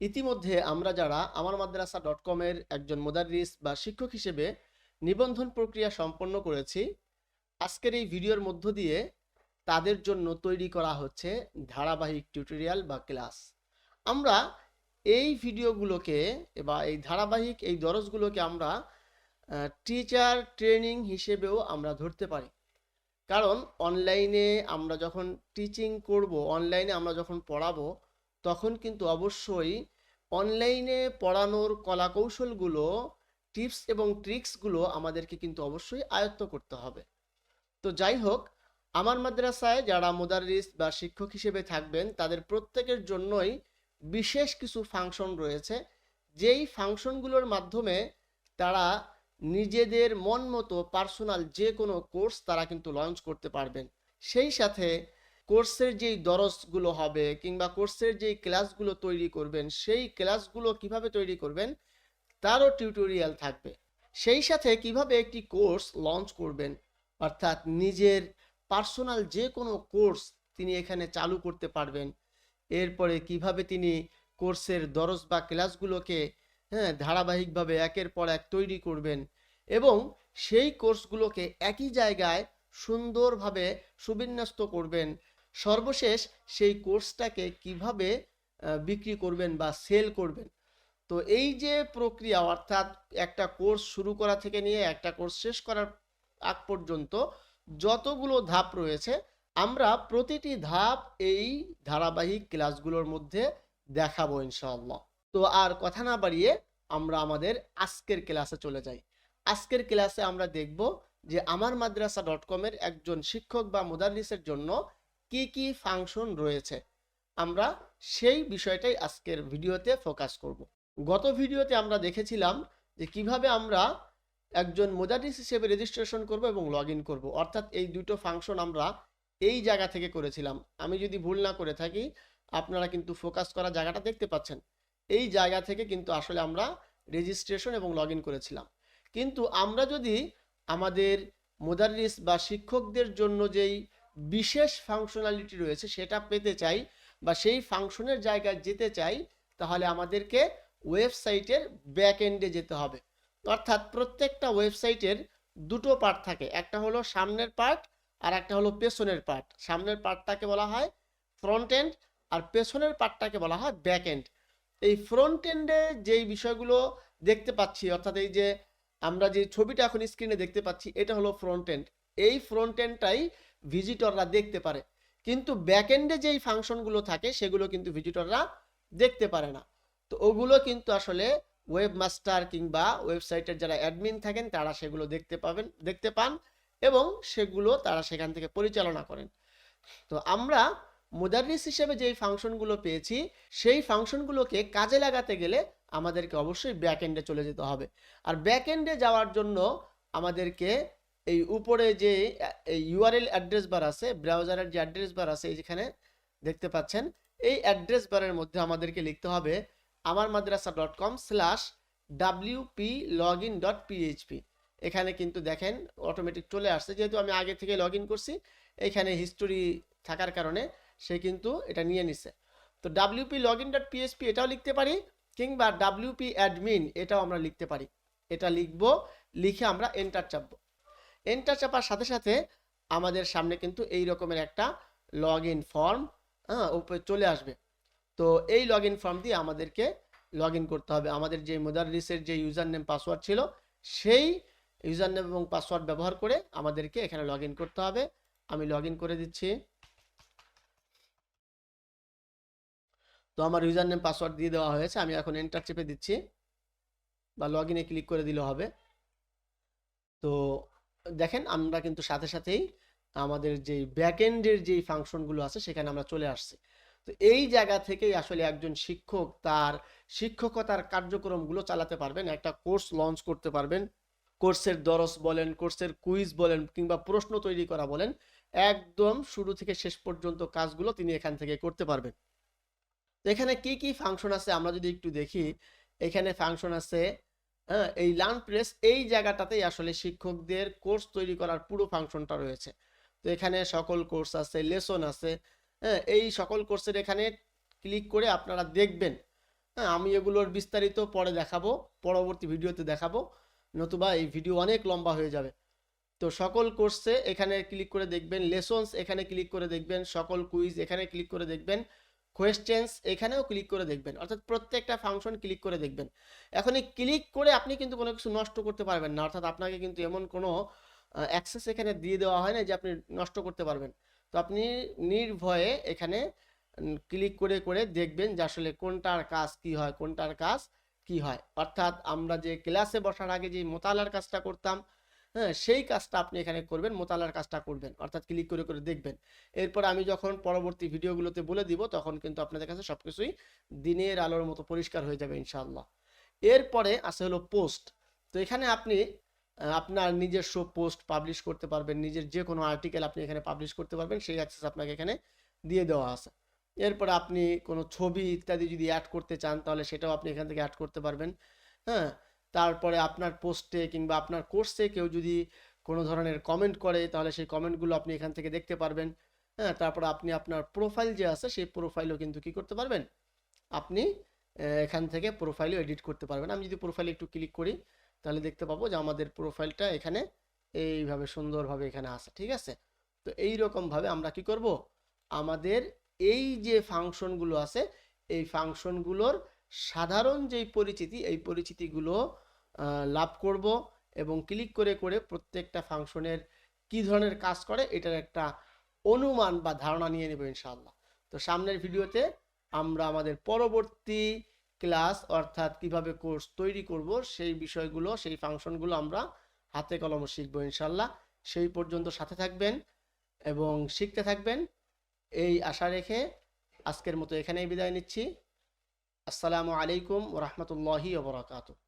ইতিমধ্যে আমরা যারা আমার মাদ্রাসা .com-এর একজন মুদাররিস বা শিক্ষক হিসেবে নিবন্ধন প্রক্রিয়া সম্পন্ন করেছি, আজকের এই ভিডিওর মধ্য দিয়ে তাদের জন্য তৈরি করা হচ্ছে ধারাবাহিক টিউটোরিয়াল বা ক্লাস। আমরা এই ভিডিওগুলোকে বা এই ধারাবাহিক এই দরজগুলোকে আমরা টিচার ট্রেনিং হিসেবেও আমরা ধরতে পারি। কারণ অনলাইনে আমরা যখন টিচিং করব, অনলাইনে আমরা যখন পড়াবো, তখন কিন্তু অবশ্যই অনলাইনে পড়ানোর কলাকৌশলগুলো, টিপস এবং ট্রিক্সগুলো আমাদেরকে কিন্তু অবশ্যই আয়ত্ত করতে হবে। তো যাই হোক, আমার মাদ্রাসায় যারা মুদাররিস বা শিক্ষক হিসেবে থাকবেন তাদের প্রত্যেকের জন্যই বিশেষ কিছু ফাংশন রয়েছে, যেই ফাংশনগুলোর মাধ্যমে তারা নিজেদের মন মতো পার্সোনাল যে কোনো কোর্স তারা কিন্তু লঞ্চ করতে পারবেন। সেই সাথে কোর্সের যেই দরজগুলো হবে কিংবা কোর্সের যেই ক্লাসগুলো তৈরি করবেন, সেই ক্লাসগুলো কিভাবে তৈরি করবেন তারও টিউটোরিয়াল থাকবে। সেই সাথে কিভাবে একটি কোর্স লঞ্চ করবেন, অর্থাৎ নিজের পার্সোনাল যে কোনো কোর্স তিনি এখানে চালু করতে পারবেন। এরপরে কিভাবে তিনি কোর্সের দরজ বা ক্লাসগুলোকে ধারাবাহিকভাবে একের পর এক তৈরি করবেন এবং সেই কোর্সগুলোকে একই জায়গায় সুন্দরভাবে সুবিন্যস্ত করবেন। সর্বশেষ সেই কোর্সটাকে কিভাবে বিক্রি করবেন বা সেল করবেন। তো এই যে প্রক্রিয়া, অর্থাৎ একটা কোর্স শুরু করা থেকে নিয়ে একটা কোর্স শেষ করার আগ পর্যন্ত যতগুলো ধাপ রয়েছে, আমরা প্রতিটি ধাপ এই ধারাবাহিক ক্লাসগুলোর মধ্যে দেখাবো ইনশাআল্লাহ। তো আর কথা না বাড়িয়ে আমরা আমাদের আজকের ক্লাসে চলে যাই। আজকের ক্লাসে আমরা দেখব যে আমার মাদ্রাসা .com-এর একজন শিক্ষক বা মুদাররিসের জন্য কি কি ফাংশন রয়েছে। আমরা সেই বিষয়টাই আজকের ভিডিওতে ফোকাস করব। গত ভিডিওতে আমরা দেখেছিলাম যে কিভাবে আমরা একজন মুদাররিস হিসেবে রেজিস্ট্রেশন করব এবং লগ ইন করবো, অর্থাৎ এই দুটো ফাংশন আমরা এই জায়গা থেকে করেছিলাম। আমি যদি ভুল না করে থাকি, আপনারা কিন্তু ফোকাস করা জায়গাটা দেখতে পাচ্ছেন। এই জায়গা থেকে কিন্তু আসলে আমরা রেজিস্ট্রেশন এবং লগ ইন করেছিলাম। কিন্তু আমরা যদি আমাদের মুদাররিস বা শিক্ষকদের জন্য যেই বিশেষ ফাংশনালিটি রয়েছে সেটা পেতে চাই বা সেই ফাংশনের জায়গায় যেতে চাই, তাহলে আমাদেরকে ওয়েবসাইটের ব্যাক এন্ডে যেতে হবে। অর্থাৎ প্রত্যেকটা ওয়েবসাইটের দুটো পার্ট থাকে, একটা হলো সামনের পার্ট আর একটা হলো পেছনের পার্ট। সামনের পার্টটাকে বলা হয় ফ্রন্ট এন্ড আর পেছনের পার্টটাকে বলা হয় ব্যাক এন্ড। এই ফ্রন্ট এন্ডে যেই বিষয়গুলো দেখতে পাচ্ছি, অর্থাৎ এই যে আমরা যে ছবিটা এখন স্ক্রিনে দেখতে পাচ্ছি, এটা হলো ফ্রন্ট এন্ড। এই ফ্রন্ট এন্ডটাই ভিজিটররা দেখতে পারে, কিন্তু ব্যাক এন্ডে যেই ফাংশনগুলো থাকে সেগুলো কিন্তু ভিজিটররা দেখতে পারে না। তো ওগুলো কিন্তু আসলে ওয়েব মাস্টার কিংবা ওয়েবসাইটের যারা অ্যাডমিন থাকেন তারা সেগুলো দেখতে পান এবং সেগুলো তারা সেখান থেকে পরিচালনা করেন। তো আমরা মুদাররিস হিসেবে যেই ফাংশনগুলো পেয়েছি, সেই ফাংশনগুলোকে কাজে লাগাতে গেলে আমাদেরকে অবশ্যই ব্যাক এন্ডে চলে যেতে হবে। আর ব্যাক এন্ডে যাওয়ার জন্য আমাদেরকে এই উপরে যে এই ইউআরএল অ্যাড্রেস বার আছে, ব্রাউজারের যে অ্যাড্রেস বার আছে, এই যেখানে দেখতে পাচ্ছেন, এই অ্যাড্রেস বারের মধ্যে আমাদেরকে লিখতে হবে amarmadrasa.com/wplogin.php। এখানে কিন্তু দেখেন অটোমেটিক চলে আসছে, যেহেতু আমি আগে থেকে লগ ইন করছি, এখানে হিস্টোরি থাকার কারণে সে কিন্তু এটা নিয়ে নিছে। তো wplogin.php এটাও লিখতে পারি, কিংবা wp-admin এটাও আমরা লিখতে পারি। এটা লিখবো, লিখে আমরা এন্টার চাপবো। এন্টার চাপার সাথে সাথে আমাদের সামনে কিন্তু এই রকমের একটা লগ ইন ফর্ম উপরে চলে আসবে। তো এই লগ ইন ফর্ম দিয়ে আমাদেরকে লগ ইন করতে হবে। আমাদের যে মুদাররিসের যে ইউজার নেম পাসওয়ার্ড ছিল, সেই ইউজার নেম এবং পাসওয়ার্ড ব্যবহার করে আমাদেরকে এখানে লগ ইন করতে হবে। আমি লগ ইন করে দিচ্ছি। তো আমার ইউজার নেম পাসওয়ার্ড দিয়ে দেওয়া হয়েছে। আমি এখন এন্টার চেপে দিচ্ছি বা লগ ইনে ক্লিক করে দিলে হবে। তো দেখেন আমরা কিন্তু সাথে সাথেই আমাদের যে ব্যাকএন্ডের যেই ফাংশনগুলো আছে সেখানে আমরা চলে আসছি। তো এই জায়গা থেকেই আসলে একজন শিক্ষক তার শিক্ষকতার কার্যক্রমগুলো চালাতে পারবেন, একটা কোর্স লঞ্চ করতে পারবেন। কোর্সের দরস বলেন, কোর্সের কুইজ বলেন কিংবা প্রশ্ন তৈরি করা বলেন, একদম শুরু থেকে শেষ পর্যন্ত কাজগুলো তিনি এখান থেকে করতে পারবেন। তো এখানে কি কি ফাংশন আছে আমরা যদি একটু দেখি, এখানে ফাংশন আছে এই লার্ন প্রেস, এই জায়গাটাতেই আসলে শিক্ষকদের কোর্স তৈরি করার পুরো ফাংশনটা রয়েছে। তো এখানে সকল কোর্স আছে, লেসন আছে। এই সকল কোর্সের এখানে ক্লিক করে আপনারা দেখবেন হ্যাঁ, আমি এগুলোর বিস্তারিত পরে দেখাবো, পরবর্তী ভিডিওতে দেখাবো, নতুবা এই ভিডিও অনেক লম্বা হয়ে যাবে। তো সকল কোর্সে এখানে ক্লিক করে দেখবেন, লেসনস এখানে ক্লিক করে দেখবেন, সকল কুইজ এখানে ক্লিক করে দেখবেন, কোয়েশ্চেন্স এখানেও ক্লিক করে দেখবেন, অর্থাৎ প্রত্যেকটা ফাংশন ক্লিক করে দেখবেন। এখন এই ক্লিক করে আপনি কিন্তু কোনো কিছু নষ্ট করতে পারবেন না, অর্থাৎ আপনাকে কিন্তু এমন কোনো অ্যাক্সেস এখানে দিয়ে দেওয়া হয় না যে আপনি নষ্ট করতে পারবেন। তো আপনি নির্ভয়ে এখানে ক্লিক করে করে দেখবেন যে আসলে কোনটার কাজ কি হয়, কোনটার কাজ কি হয়। অর্থাৎ আমরা যে ক্লাসে বসার আগে যে মোতালার কাজটা করতাম, হ্যাঁ, সেই কাজটা আপনি এখানে করবেন, মোতালার কাজটা করবেন, অর্থাৎ ক্লিক করে করে দেখবেন। এরপর আমি যখন পরবর্তী ভিডিওগুলোতে বলে দিব তখন কিন্তু আপনাদের কাছে সবকিছুই দিনের আলোর মতো পরিষ্কার হয়ে যাবে ইনশাআল্লাহ। এরপরে আছে হলো পোস্ট। তো এখানে আপনি আপনার নিজস্ব পোস্ট পাবলিশ করতে পারবেন, নিজের যে কোনো আর্টিকেল আপনি এখানে পাবলিশ করতে পারবেন, সেই অ্যাক্সেস আপনাকে এখানে দিয়ে দেওয়া আছে। এরপরে আপনি কোনো ছবি ইত্যাদি যদি অ্যাড করতে চান তাহলে সেটাও আপনি এখান থেকে অ্যাড করতে পারবেন। হ্যাঁ, তারপরে আপনার পোস্টে কিংবা আপনার কোর্সে কেউ যদি কোনো ধরনের কমেন্ট করে তাহলে সেই কমেন্টগুলো আপনি এখান থেকে দেখতে পারবেন। হ্যাঁ, তারপরে আপনি আপনার প্রোফাইল যে আছে সেই প্রোফাইলও কিন্তু কি করতে পারবেন, আপনি এখান থেকে প্রোফাইলও এডিট করতে পারবেন। আমি যদি প্রোফাইলে একটু ক্লিক করি তাহলে দেখতে পাবো যে আমাদের প্রোফাইলটা এখানে এইভাবে সুন্দরভাবে এখানে আছে, ঠিক আছে। তো এই রকম ভাবে আমরা কি করব, আমাদের এই যে ফাংশনগুলো আছে এই ফাংশনগুলোর সাধারণ যেই পরিচিতি এই পরিচিতিগুলো লাভ করব, এবং ক্লিক করে করে প্রত্যেকটা ফাংশনের কি ধরনের কাজ করে এটার একটা অনুমান বা ধারণা নিয়ে নেব ইনশাআল্লাহ। তো সামনের ভিডিওতে আমরা আমাদের পরবর্তী ক্লাস অর্থাৎ কিভাবে কোর্স তৈরি করব সেই বিষয়গুলো, সেই ফাংশনগুলো আমরা হাতে কলমে শিখবো ইনশাআল্লাহ। সেই পর্যন্ত সাথে থাকবেন এবং শিখতে থাকবেন, এই আশা রেখে আজকের মতো এখানেই বিদায় নিচ্ছি। আসসালামু আলাইকুম ওয়া রাহমাতুল্লাহি ওয়া বারাকাতুহু।